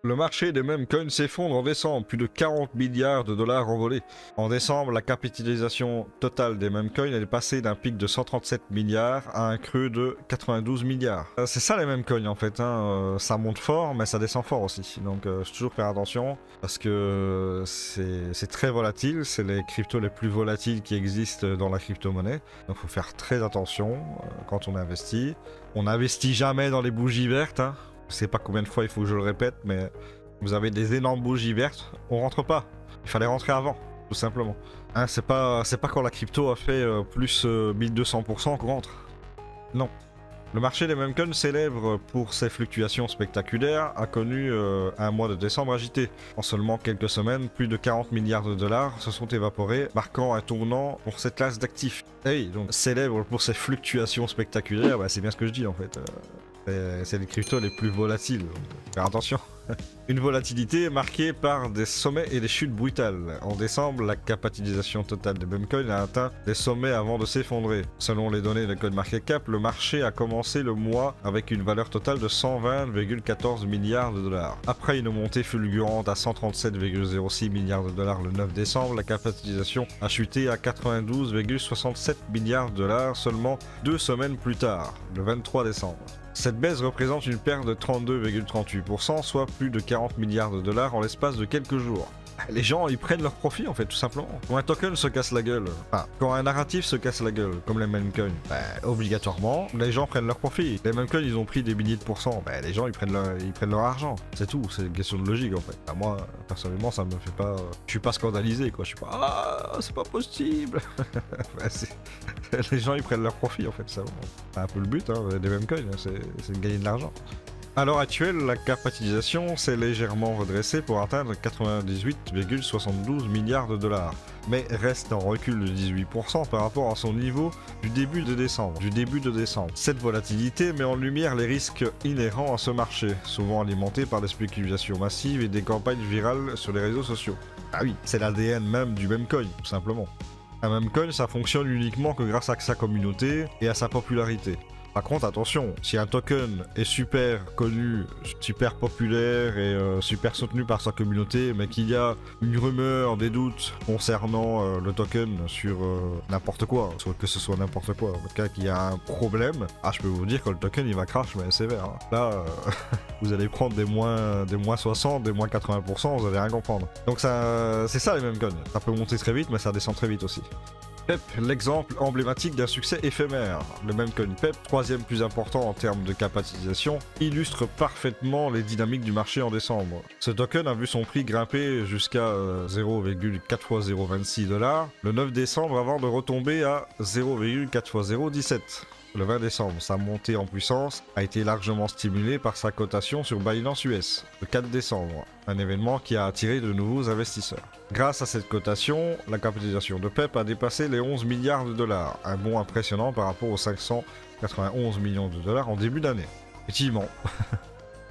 Le marché des mêmes coins s'effondre en décembre, plus de 40 milliards de dollars envolés. En décembre, la capitalisation totale des mêmes coins est passée d'un pic de 137 milliards à un creux de 92 milliards. C'est ça les mêmes coins en fait, hein. Ça monte fort mais ça descend fort aussi. Donc je suis toujours faire attention parce que c'est très volatile, c'est les cryptos les plus volatiles qui existent dans la crypto-monnaie. Donc il faut faire très attention quand on investit. On n'investit jamais dans les bougies vertes, hein. Je sais pas combien de fois il faut que je le répète, mais vous avez des énormes bougies vertes, on rentre pas. Il fallait rentrer avant, tout simplement. Hein, c'est pas quand la crypto a fait plus 1200% qu'on rentre. Non. Le marché des meme coins célèbre pour ses fluctuations spectaculaires a connu un mois de décembre agité. En seulement quelques semaines, plus de 40 milliards de dollars se sont évaporés, marquant un tournant pour cette classe d'actifs. Et oui, donc célèbre pour ses fluctuations spectaculaires, bah, c'est bien ce que je dis en fait. C'est les cryptos les plus volatiles, donc faire attention. Une volatilité marquée par des sommets et des chutes brutales. En décembre, la capitalisation totale des meme coins a atteint des sommets avant de s'effondrer. Selon les données de CoinMarketCap, le marché a commencé le mois avec une valeur totale de 120,14 milliards de dollars. Après une montée fulgurante à 137,06 milliards de dollars le 9 décembre, la capitalisation a chuté à 92,67 milliards de dollars seulement 2 semaines plus tard, le 23 décembre. Cette baisse représente une perte de 32,38%, soit plus de 40 milliards de dollars en l'espace de quelques jours. Les gens, ils prennent leur profit en fait, tout simplement. Quand un token se casse la gueule, enfin, quand un narratif se casse la gueule, comme les meme coins, obligatoirement, les gens prennent leur profit. Les meme coins, ils ont pris des milliers de pourcents, les gens, ils prennent leur argent. C'est tout, c'est une question de logique en fait. Moi, personnellement, ça me fait pas... Je suis pas scandalisé, quoi. Je suis pas... Ah, c'est pas possible. Les gens, ils prennent leur profit en fait, ça. C'est un peu le but des meme coins, c'est de gagner de l'argent. À l'heure actuelle, la capitalisation s'est légèrement redressée pour atteindre 98,72 milliards de dollars, mais reste en recul de 18% par rapport à son niveau du début de décembre. Cette volatilité met en lumière les risques inhérents à ce marché, souvent alimentés par des spéculations massives et des campagnes virales sur les réseaux sociaux. Ah oui, c'est l'ADN même du meme coin, tout simplement. Un meme coin, ça fonctionne uniquement que grâce à sa communauté et à sa popularité. Par contre, attention, si un token est super connu, super populaire et super soutenu par sa communauté, mais qu'il y a une rumeur, des doutes concernant le token sur n'importe quoi, soit que ce soit n'importe quoi, en tout cas qu'il y a un problème, je peux vous dire que le token il va crash, mais sévère. Hein. Là, vous allez prendre des moins 60, des moins 80%, vous allez rien comprendre. Donc c'est ça les mêmes coins. Ça peut monter très vite, mais ça descend très vite aussi. PEP, l'exemple emblématique d'un succès éphémère. Le même coin PEP, troisième plus important en termes de capitalisation, illustre parfaitement les dynamiques du marché en décembre. Ce token a vu son prix grimper jusqu'à 0,4x026 $ le 9 décembre avant de retomber à 0,4x017. Le 20 décembre, sa montée en puissance a été largement stimulée par sa cotation sur Binance US, le 4 décembre, un événement qui a attiré de nouveaux investisseurs. Grâce à cette cotation, la capitalisation de PEP a dépassé les 11 milliards de dollars, un bond impressionnant par rapport aux 591 millions de dollars en début d'année. Effectivement.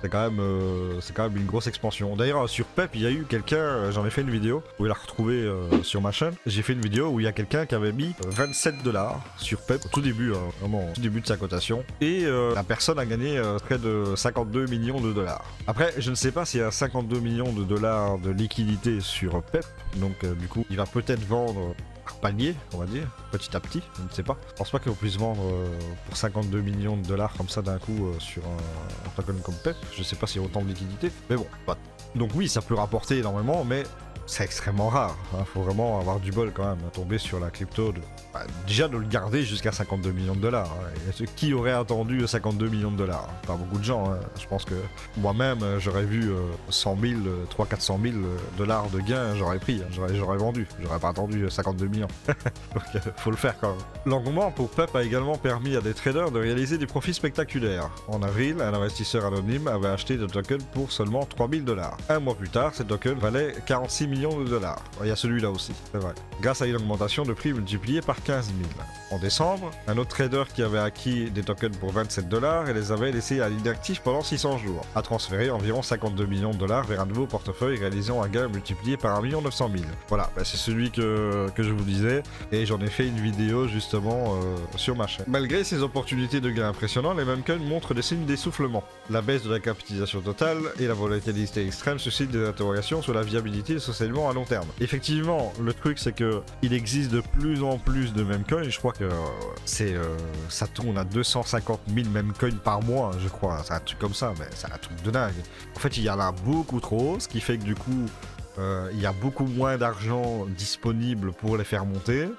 C'est quand même une grosse expansion. D'ailleurs, sur PEP, il y a eu quelqu'un, j'en ai fait une vidéo, vous pouvez la retrouver sur ma chaîne. J'ai fait une vidéo où il y a quelqu'un qui avait mis 27 $ sur PEP, au tout début, vraiment au tout début de sa cotation. Et la personne a gagné près de 52 millions de dollars. Après, je ne sais pas s'il y a 52 millions de dollars de liquidité sur PEP, donc du coup, il va peut-être vendre par palier, on va dire, petit à petit, je ne sais pas. Je pense pas qu'on puisse vendre pour 52 millions de dollars comme ça d'un coup sur un token comme PEP. Je sais pas s'il y a autant de liquidité, mais bon. Donc oui, ça peut rapporter énormément, mais c'est extrêmement rare. Faut vraiment avoir du bol quand même, tomber sur la crypto. Déjà de le garder jusqu'à 52 millions de dollars. Qui aurait attendu 52 millions de dollars? Pas beaucoup de gens. Je pense que moi-même, j'aurais vu 100 000, 300-400 000 dollars de gains, j'aurais pris, j'aurais vendu. J'aurais pas attendu 52 millions. Donc faut le faire quand même. L'engouement pour PEP a également permis à des traders de réaliser des profits spectaculaires. En avril, un investisseur anonyme avait acheté des tokens pour seulement 3 000 $. Un mois plus tard, ces tokens valaient 46 millions millions de dollars. Il y a celui-là aussi, c'est vrai. Grâce à une augmentation de prix multipliée par 15 000. En décembre, un autre trader qui avait acquis des tokens pour 27 dollars et les avait laissés à l'inactif pendant 600 jours, a transféré environ 52 millions de dollars vers un nouveau portefeuille réalisant un gain multiplié par 1 900 000. Voilà, bah c'est celui que je vous disais et j'en ai fait une vidéo justement sur ma chaîne. Malgré ces opportunités de gains impressionnants, les meme coins montrent des signes d'essoufflement. La baisse de la capitalisation totale et la volatilité extrême suscitent des interrogations sur la viabilité de ce segment à long terme. Effectivement, le truc c'est que il existe de plus en plus de meme coins, je crois que ça tourne à 250 000 meme coins par mois, je crois, c'est un truc comme ça, mais c'est un truc de dingue. En fait, il y en a beaucoup trop, ce qui fait que du coup, il y a beaucoup moins d'argent disponible pour les faire monter.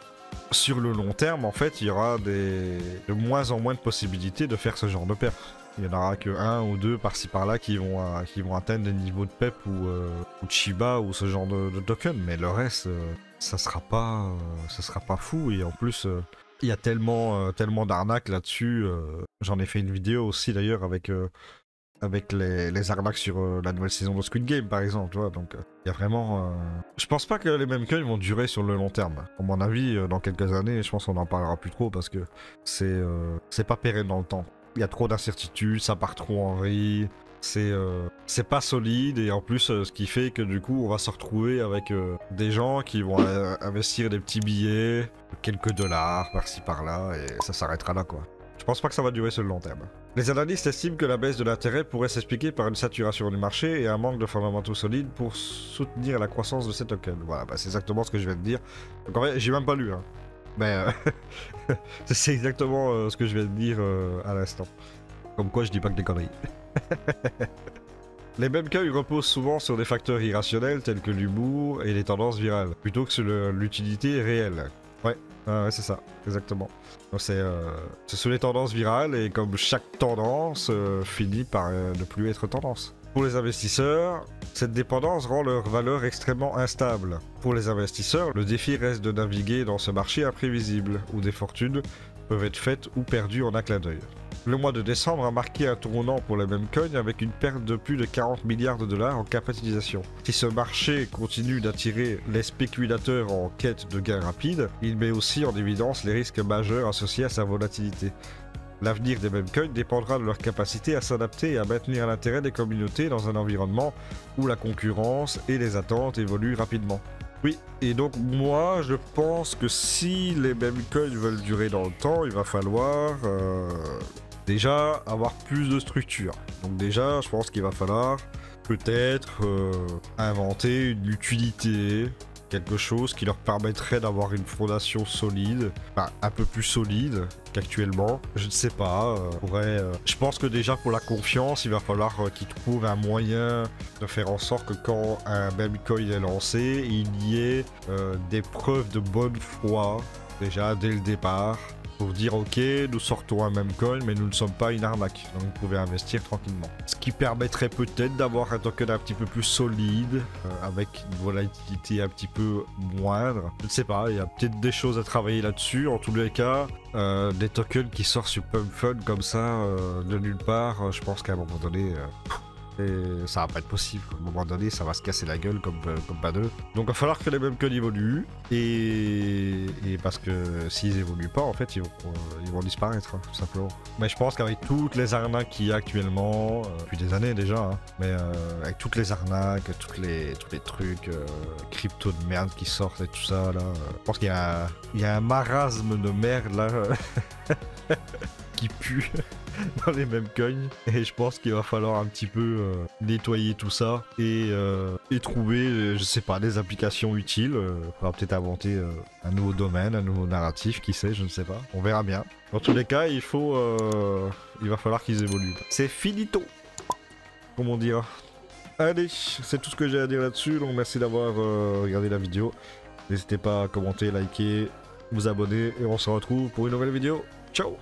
Sur le long terme, en fait, il y aura de moins en moins de possibilités de faire ce genre de perf. Il n'y en aura que un ou deux par-ci par-là qui vont atteindre des niveaux de PEP ou de Shiba ou ce genre de token, mais le reste, ça sera pas fou. Et en plus, il y a tellement d'arnaques là-dessus. J'en ai fait une vidéo aussi d'ailleurs avec les arnaques sur la nouvelle saison de Squid Game par exemple, tu vois, donc il y a vraiment... Je pense pas que les mêmes coins vont durer sur le long terme. À mon avis, dans quelques années, je pense qu'on en parlera plus trop parce que c'est pas pérenne dans le temps. Il y a trop d'incertitudes, ça part trop en vrille, c'est pas solide et en plus ce qui fait que du coup on va se retrouver avec des gens qui vont investir des petits billets, quelques dollars par-ci par-là et ça s'arrêtera là quoi. Je pense pas que ça va durer sur le long terme. Les analystes estiment que la baisse de l'intérêt pourrait s'expliquer par une saturation du marché et un manque de fondamentaux solides pour soutenir la croissance de ces tokens. Voilà, bah c'est exactement ce que je viens de dire. Donc en fait, j'ai même pas lu, hein. Mais c'est exactement ce que je viens de dire à l'instant. Comme quoi, je dis pas que des conneries. Les meme coins reposent souvent sur des facteurs irrationnels tels que l'humour et les tendances virales, plutôt que sur l'utilité réelle. Ouais, c'est ça, exactement. C'est sur les tendances virales et comme chaque tendance finit par ne plus être tendance. Pour les investisseurs, cette dépendance rend leur valeur extrêmement instable. Pour les investisseurs, le défi reste de naviguer dans ce marché imprévisible, où des fortunes peuvent être faites ou perdues en un clin d'œil. Le mois de décembre a marqué un tournant pour les meme coins avec une perte de plus de 40 milliards de dollars en capitalisation. Si ce marché continue d'attirer les spéculateurs en quête de gains rapides, il met aussi en évidence les risques majeurs associés à sa volatilité. L'avenir des meme coins dépendra de leur capacité à s'adapter et à maintenir l'intérêt des communautés dans un environnement où la concurrence et les attentes évoluent rapidement. Oui, et donc moi je pense que si les meme coins veulent durer dans le temps, il va falloir déjà avoir plus de structure. Donc déjà, je pense qu'il va falloir peut-être inventer une utilité, quelque chose qui leur permettrait d'avoir une fondation solide, enfin un peu plus solide qu'actuellement. Je ne sais pas, je pense que déjà pour la confiance, il va falloir qu'ils trouvent un moyen de faire en sorte que quand un meme coin est lancé, il y ait des preuves de bonne foi, déjà dès le départ, pour dire ok, nous sortons un meme coin, mais nous ne sommes pas une arnaque, donc vous pouvez investir tranquillement. Ce qui permettrait peut-être d'avoir un token un petit peu plus solide, avec une volatilité un petit peu moindre. Je ne sais pas, il y a peut-être des choses à travailler là-dessus. En tous les cas, des tokens qui sortent sur Pump Fund comme ça, de nulle part, je pense qu'à un moment donné... et ça va pas être possible. À un moment donné, ça va se casser la gueule comme pas deux. Donc il va falloir que les meme coins évoluent. Et parce que s'ils évoluent pas, en fait, ils vont disparaître, hein, tout simplement. Mais je pense qu'avec toutes les arnaques qu'il y a actuellement, depuis des années déjà, hein, mais avec toutes les arnaques, tous les trucs crypto de merde qui sortent et tout ça, là, je pense qu'il y a un marasme de merde là qui pue dans les meme coins, et je pense qu'il va falloir un petit peu nettoyer tout ça et trouver, je sais pas, des applications utiles. Faudra peut-être inventer un nouveau domaine, un nouveau narratif, qui sait, je ne sais pas. On verra bien. Dans tous les cas, il va falloir qu'ils évoluent. C'est finito, comme on dira. Allez, c'est tout ce que j'ai à dire là-dessus, donc merci d'avoir regardé la vidéo. N'hésitez pas à commenter, liker, vous abonner, et on se retrouve pour une nouvelle vidéo. Ciao!